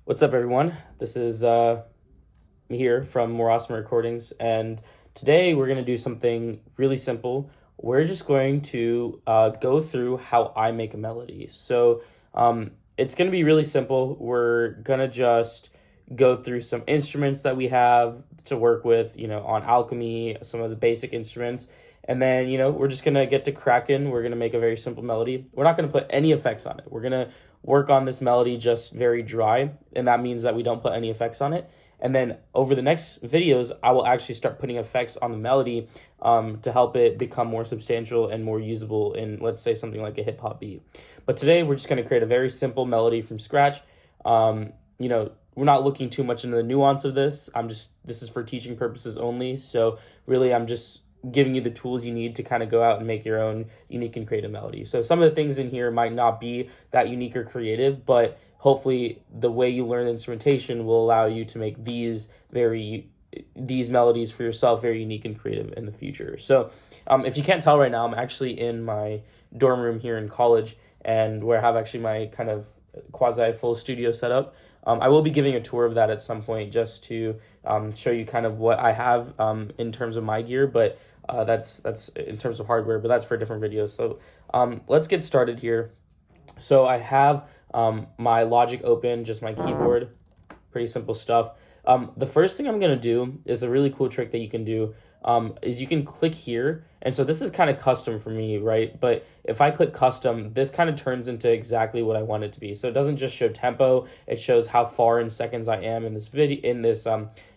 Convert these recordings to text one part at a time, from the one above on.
What's up, everyone? This is me here from More Awesome Recordings, and today we're going to do something really simple. We're just going to go through how I make a melody. It's going to be really simple. We're going to just go through some instruments that we have to work with, on Alchemy, some of the basic instruments. And then, we're just going to get to cracking. We're going to make a very simple melody. We're not going to put any effects on it. We're going to work on this melody just very dry, and that means that we don't put any effects on it. And then over the next videos, I will actually start putting effects on the melody to help it become more substantial and more usable in, let's say, something like a hip-hop beat. But today, we're just going to create a very simple melody from scratch. We're not looking too much into the nuance of this. This is for teaching purposes only. So really, I'm just giving you the tools you need to kind of go out and make your own unique and creative melody. So some of the things in here might not be that unique or creative, but hopefully the way you learn the instrumentation will allow you to make these melodies for yourself very unique and creative in the future. So if you can't tell right now, I'm actually in my dorm room here in college, and where I have actually my kind of quasi full studio set up. I will be giving a tour of that at some point just to show you kind of what I have in terms of my gear, but that's in terms of hardware, but that's for different videos. So let's get started here. So I have my Logic open, just my keyboard, pretty simple stuff. The first thing I'm going to do is a really cool trick that you can do is you can click here. And so this is kind of custom for me, right? But if I click custom, this kind of turns into exactly what I want it to be. So it doesn't just show tempo, it shows how far in seconds I am in this video, in this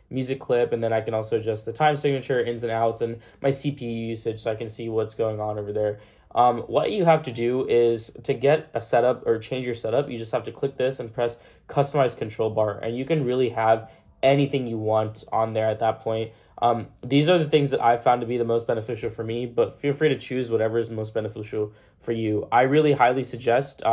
music clip, and then I can also adjust the time signature, ins and outs, and my CPU usage, so I can see what's going on over there. What you have to do is to get a setup or change your setup, you just have to click this and press customize control bar, and you can really have anything you want on there at that point. These are the things that I found to be the most beneficial for me, but feel free to choose whatever is most beneficial for you. I really highly suggest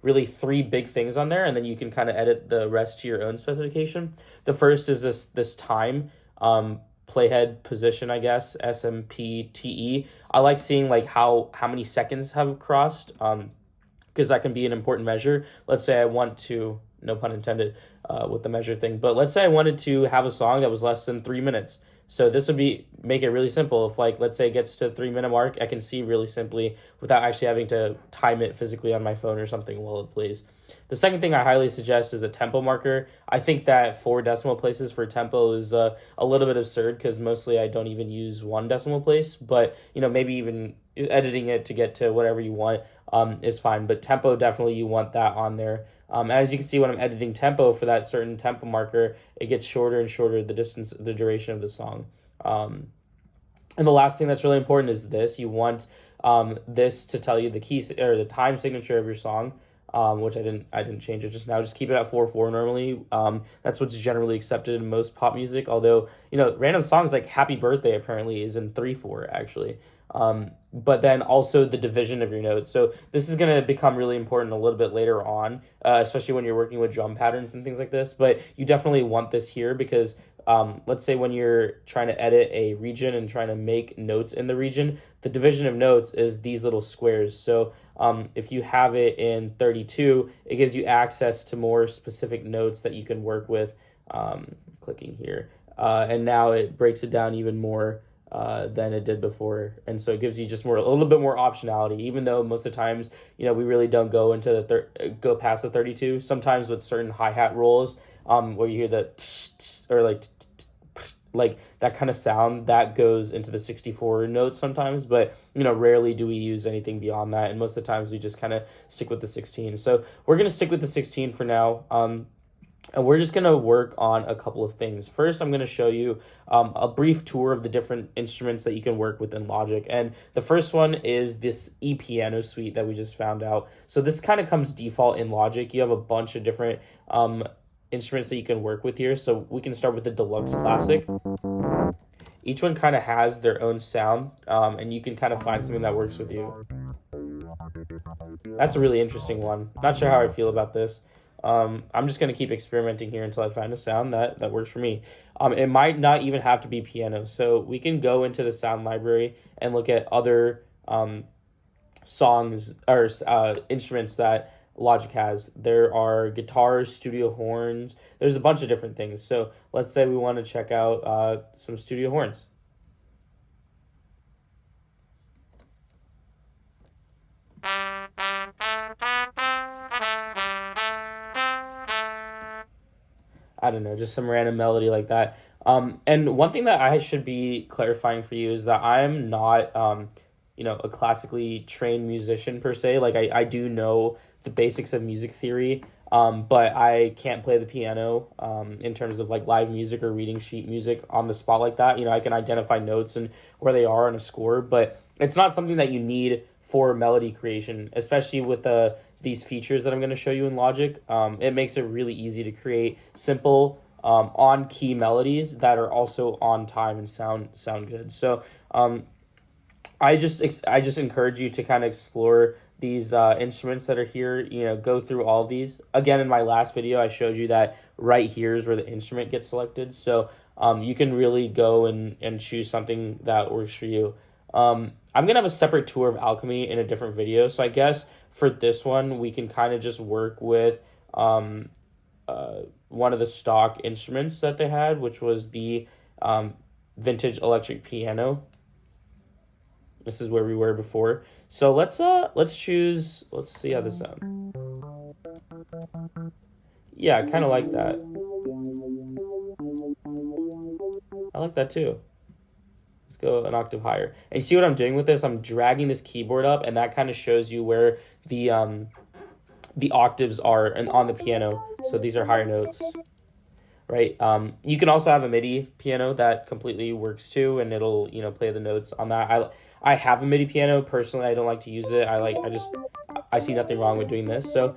really 3 big things on there, and then you can kind of edit the rest to your own specification. The first is this time playhead position, I guess, SMPTE. I like seeing like how many seconds have crossed, because that can be an important measure. Let's say I want to, no pun intended with the measure thing, but let's say I wanted to have a song that was less than 3 minutes. So this would make it really simple. If let's say it gets to 3 minute mark, I can see really simply without actually having to time it physically on my phone or something while it plays. The second thing I highly suggest is a tempo marker. I think that 4 decimal places for tempo is a little bit absurd, because mostly I don't even use 1 decimal place, but maybe even editing it to get to whatever you want is fine. But tempo, definitely you want that on there. As you can see, when I'm editing tempo for that certain tempo marker, it gets shorter and shorter, the duration of the song. And the last thing that's really important is this. You want this to tell you the key or the time signature of your song, which I didn't change it just now. Just keep it at 4/4 normally. That's what's generally accepted in most pop music. Although random songs like Happy Birthday apparently is in 3/4 actually. But then also the division of your notes. So this is going to become really important a little bit later on, especially when you're working with drum patterns and things like this. But you definitely want this here because let's say when you're trying to edit a region and trying to make notes in the region, the division of notes is these little squares. So if you have it in 32, it gives you access to more specific notes that you can work with. Clicking here. And now it breaks it down even more than it did before, and so it gives you just a little bit more optionality, even though most of the times we really don't go into go past the 32. Sometimes with certain hi-hat rolls where you hear the or like that kind of sound, that goes into the 64 notes sometimes, but rarely do we use anything beyond that, and most of the times we just kind of stick with the 16. So we're going to stick with the 16 for now. And we're just going to work on a couple of things. First, I'm going to show you a brief tour of the different instruments that you can work with in Logic. And the first one is this E-Piano suite that we just found out. So this kind of comes default in Logic. You have a bunch of different instruments that you can work with here. So we can start with the Deluxe Classic. Each one kind of has their own sound, and you can kind of find something that works with you. That's a really interesting one. Not sure how I feel about this. I'm just going to keep experimenting here until I find a sound that works for me. It might not even have to be piano. So we can go into the sound library and look at other songs or instruments that Logic has. There are guitars, studio horns. There's a bunch of different things. So let's say we want to check out some studio horns. I don't know, just some random melody like that. And one thing that I should be clarifying for you is that I'm not, a classically trained musician per se. Like I do know the basics of music theory, but I can't play the piano in terms of like live music or reading sheet music on the spot like that. I can identify notes and where they are on a score, but it's not something that you need for melody creation, especially with these features that I'm going to show you in Logic. It makes it really easy to create simple on-key melodies that are also on time and sound good. So I just encourage you to kind of explore these instruments that are here. Go through all of these. Again, in my last video, I showed you that right here is where the instrument gets selected. So you can really go and choose something that works for you. I'm going to have a separate tour of Alchemy in a different video. So I guess for this one, we can kind of just work with one of the stock instruments that they had, which was the vintage electric piano. This is where we were before. So let's see how this sounds. Yeah, I kind of like that. I like that too. Let's go an octave higher. And you see what I'm doing with this? I'm dragging this keyboard up, and that kind of shows you where the octaves are and on the piano. So these are higher notes, right? You can also have a MIDI piano that completely works too, and it'll play the notes on that. I have a MIDI piano personally. I don't like to use it. I see nothing wrong with doing this. So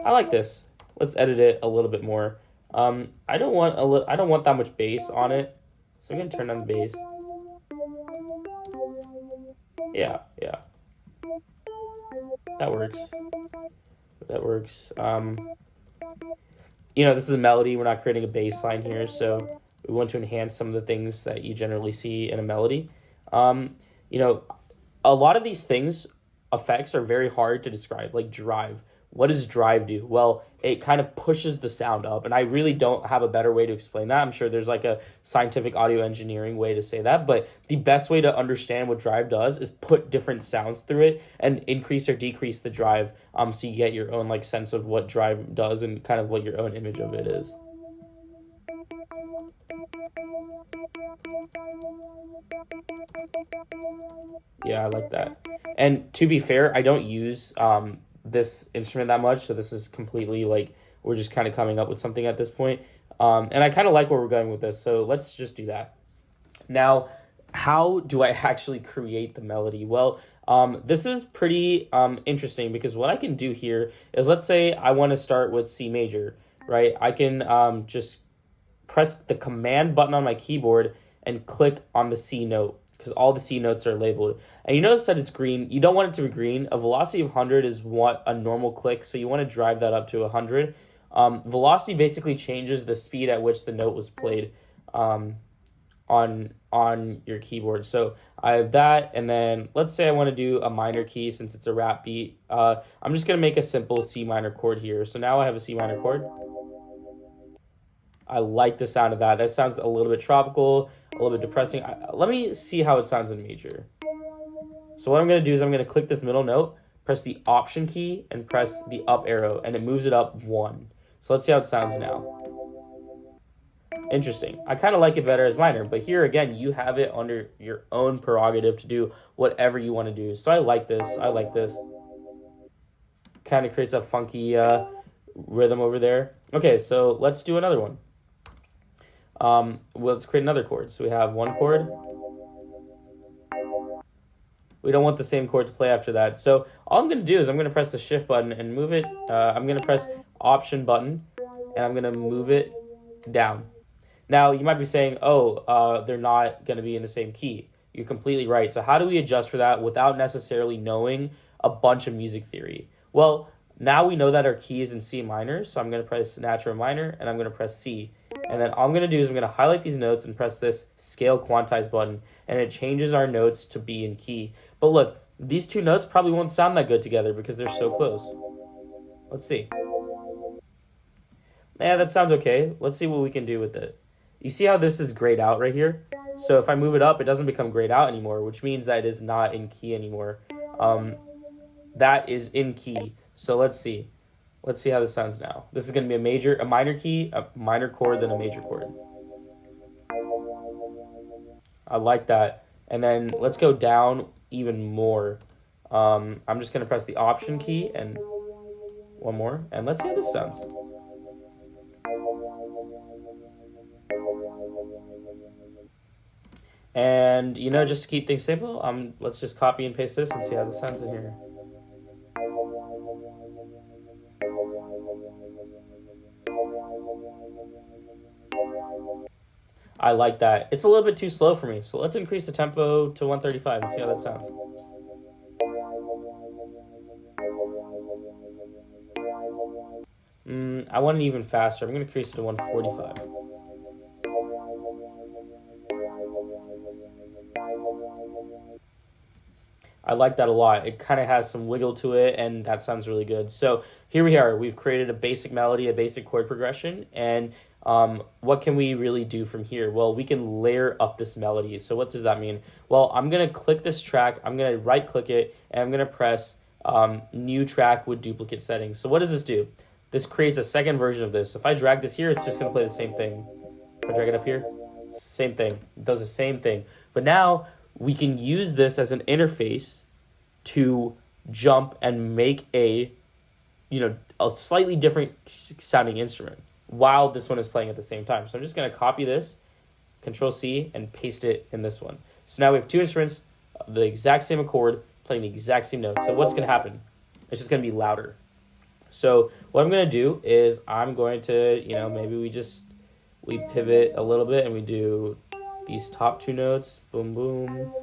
I like this. Let's edit it a little bit more. I don't want that much bass on it. So I'm going to turn on the bass. Yeah. That works. This is a melody. We're not creating a bass line here, so we want to enhance some of the things that you generally see in a melody. A lot of these effects are very hard to describe, like drive. What does drive do? Well, it kind of pushes the sound up, and I really don't have a better way to explain that. I'm sure there's like a scientific audio engineering way to say that, but the best way to understand what drive does is put different sounds through it and increase or decrease the drive, so you get your own like sense of what drive does and kind of what your own image of it is. Yeah, I like that. And to be fair, I don't use this instrument that much, so this is completely like we're just kind of coming up with something at this point. And I kind of like where we're going with this, so let's just do that. Now, how do I actually create the melody? Well, this is pretty interesting because what I can do here is, let's say I want to start with C major, right? I can just press the command button on my keyboard and click on the C note, because all the C notes are labeled. And you notice that it's green. You don't want it to be green. A velocity of 100 is what a normal click, so you want to drive that up to 100. Velocity basically changes the speed at which the note was played on your keyboard. So I have that, and then let's say I want to do a minor key since it's a rap beat. I'm just going to make a simple C minor chord here. So now I have a C minor chord. I like the sound of that. That sounds a little bit tropical, a little bit depressing. Let me see how it sounds in major. So what I'm going to do is I'm going to click this middle note, press the Option key, and press the up arrow, and it moves it up 1. So let's see how it sounds now. Interesting. I kind of like it better as minor, but here again, you have it under your own prerogative to do whatever you want to do. So I like this. Kind of creates a funky rhythm over there. Okay, so let's do another one. Let's create another chord. So we have one chord. We don't want the same chord to play after that. So all I'm going to do is I'm going to press the shift button and move it. I'm going to press Option button, and I'm going to move it down. Now, you might be saying, they're not going to be in the same key. You're completely right. So how do we adjust for that without necessarily knowing a bunch of music theory? Well, now we know that our key is in C minor, so I'm going to press natural minor, and I'm going to press C. And then all I'm going to do is I'm going to highlight these notes and press this Scale Quantize button, and it changes our notes to be in key. But look, these two notes probably won't sound that good together because they're so close. Let's see. Yeah, that sounds okay. Let's see what we can do with it. You see how this is grayed out right here? So if I move it up, it doesn't become grayed out anymore, which means that it is not in key anymore. That is in key. So let's see. Let's see how this sounds now. This is going to be a minor key, a minor chord, then a major chord. I like that. And then let's go down even more. I'm just going to press the Option key and one more. And let's see how this sounds. And, just to keep things simple, let's just copy and paste this and see how this sounds in here. I like that. It's a little bit too slow for me, so let's increase the tempo to 135 and see how that sounds. I want it even faster. I'm going to increase it to 145. I like that a lot. It kind of has some wiggle to it, and that sounds really good. So here we are. We've created a basic melody, a basic chord progression, and what can we really do from here? Well, we can layer up this melody. So what does that mean? Well, I'm going to click this track. I'm going to right-click it, and I'm going to press New Track with Duplicate Settings. So what does this do? This creates a second version of this. So if I drag this here, it's just going to play the same thing. If I drag it up here, same thing. It does the same thing. But now we can use this as an interface to jump and make a slightly different sounding instrument while this one is playing at the same time. So I'm just going to copy this, Control-C, and paste it in this one. So now we have two instruments, the exact same accord, playing the exact same note. So what's going to happen? It's just going to be louder. So what I'm going to do is I'm going to, maybe we pivot a little bit and we do these top two notes, boom, boom,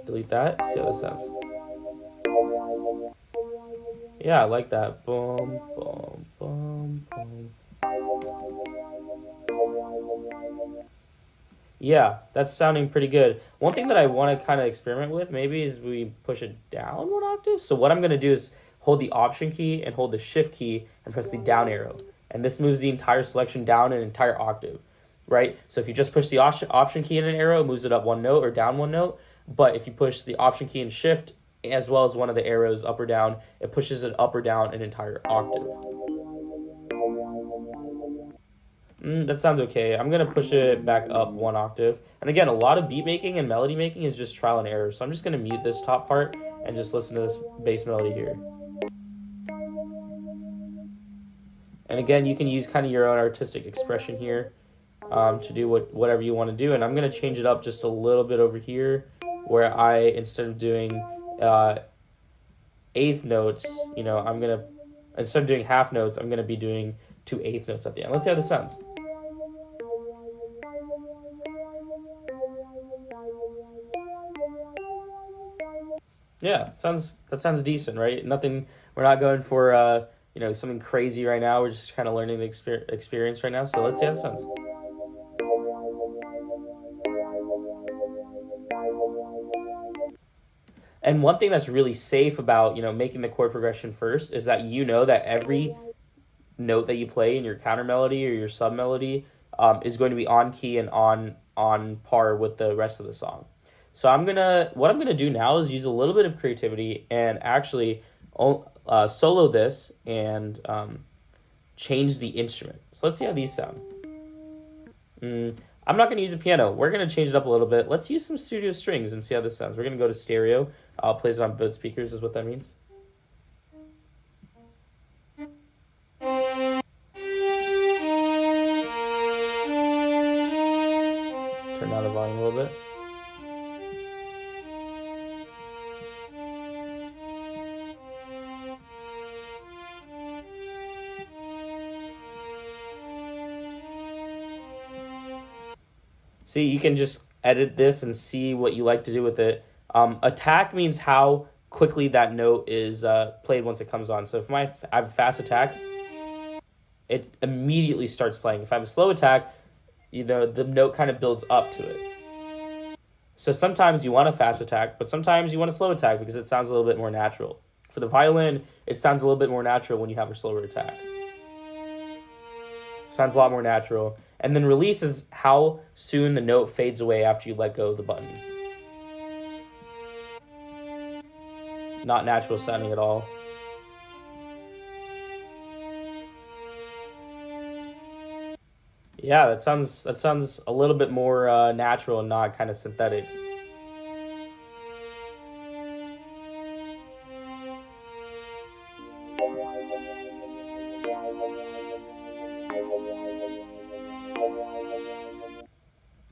delete that, see how that sounds. Yeah, I like that, boom, boom, boom, boom. Yeah, that's sounding pretty good. One thing that I want to kind of experiment with maybe is we push it down one octave. So what I'm going to do is hold the Option key and hold the Shift key and press the down arrow. And this moves the entire selection down an entire octave, right? So if you just push the Option key and an arrow, it moves it up one note or down one note. But if you push the Option key and Shift, as well as one of the arrows up or down, it pushes it up or down an entire octave. That sounds okay. I'm going to push it back up one octave. And again, a lot of beat making and melody making is just trial and error. So I'm just going to mute this top part and just listen to this bass melody here. And again, you can use kind of your own artistic expression here to do whatever you want to do. And I'm going to change it up just a little bit over here where instead of doing eighth notes, instead of doing half notes, I'm going to be doing 2 eighth notes at the end. Let's see how this sounds. Yeah, that sounds decent, right? Nothing. We're not going for something crazy right now. We're just kind of learning the experience right now. So let's see how this sounds. And one thing that's really safe about making the chord progression first is that that every note that you play in your counter melody or your sub melody is going to be on key and on par with the rest of the song. So what I'm gonna do now is use a little bit of creativity and actually solo this and change the instrument. So let's see how these sound. I'm not gonna use a piano. We're gonna change it up a little bit. Let's use some studio strings and see how this sounds. We're gonna go to stereo. Plays it on both speakers is what that means. Turn down the volume a little bit. See, you can just edit this and see what you like to do with it. Attack means how quickly that note is played once it comes on. So if I have a fast attack, it immediately starts playing. If I have a slow attack, the note kind of builds up to it. So sometimes you want a fast attack, but sometimes you want a slow attack because it sounds a little bit more natural. For the violin, it sounds a little bit more natural when you have a slower attack. Sounds a lot more natural. And then release is how soon the note fades away after you let go of the button. Not natural sounding at all. Yeah, that sounds a little bit more natural and not kind of synthetic.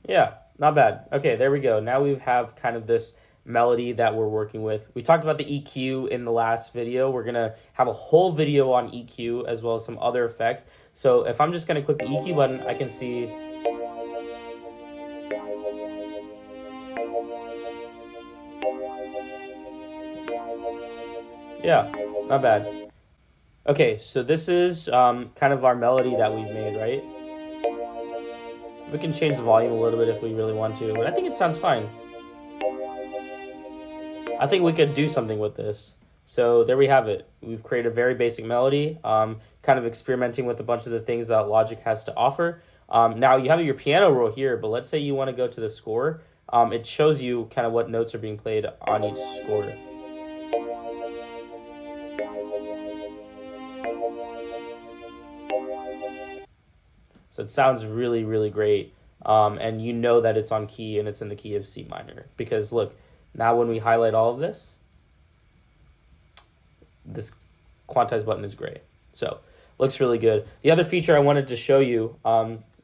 Yeah, not bad. Okay, there we go. Now we have kind of this melody that we're working with. We talked about the EQ in the last video. We're going to have a whole video on EQ as well as some other effects. So if I'm just going to click the EQ button, I can see yeah, not bad. Okay, so this is kind of our melody that we've made, right? We can change the volume a little bit if we really want to, but I think it sounds fine. I think we could do something with this. So there we have it. We've created a very basic melody, kind of experimenting with a bunch of the things that Logic has to offer. Now you have your piano roll here, but let's say you want to go to the score. It shows you kind of what notes are being played on each score. So it sounds really, really great. And you know that it's on key and it's in the key of C minor. Because look, now when we highlight all of this quantize button is gray. So looks really good. The other feature I wanted to show you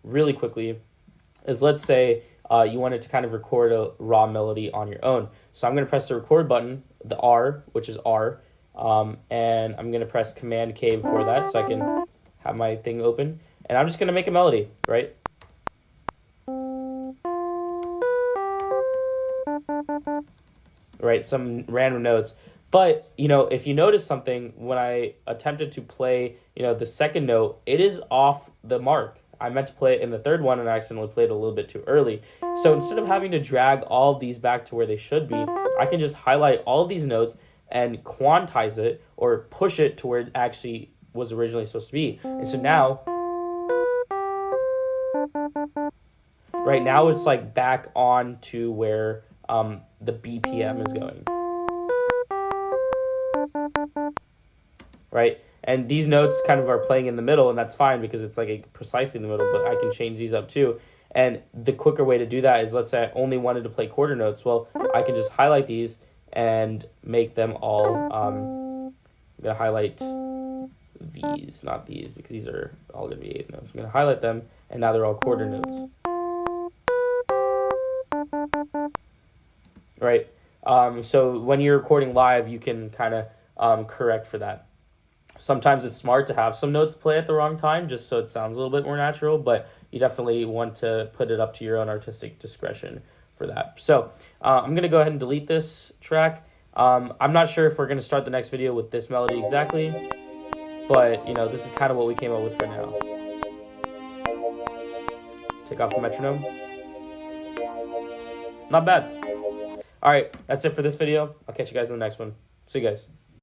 really quickly is, let's say you wanted to kind of record a raw melody on your own. So I'm going to press the record button, the R, which is R, and I'm going to press Command K before that so I can have my thing open. And I'm just going to make a melody, right? Right, some random notes. But, you know, if you notice something, when I attempted to play, you know, the second note, it is off the mark. I meant to play it in the third one and I accidentally played it a little bit too early. So instead of having to drag all of these back to where they should be, I can just highlight all of these notes and quantize it or push it to where it actually was originally supposed to be. And so now, right now it's like back on to where the BPM is going. Right? And these notes kind of are playing in the middle, and that's fine because it's like precisely in the middle, but I can change these up too. And the quicker way to do that is, let's say I only wanted to play quarter notes. Well, I can just highlight these and make them all, I'm going to highlight these, not these, because these are all going to be eighth notes. I'm going to highlight them, and now they're all quarter notes. Right? So when you're recording live, you can kind of correct for that. Sometimes it's smart to have some notes play at the wrong time just so it sounds a little bit more natural, but you definitely want to put it up to your own artistic discretion for that. So I'm going to go ahead and delete this track. I'm not sure if we're going to start the next video with this melody exactly, but you know, this is kind of what we came up with for now. Take off the metronome. Not bad. All right, that's it for this video. I'll catch you guys in the next one. See you guys.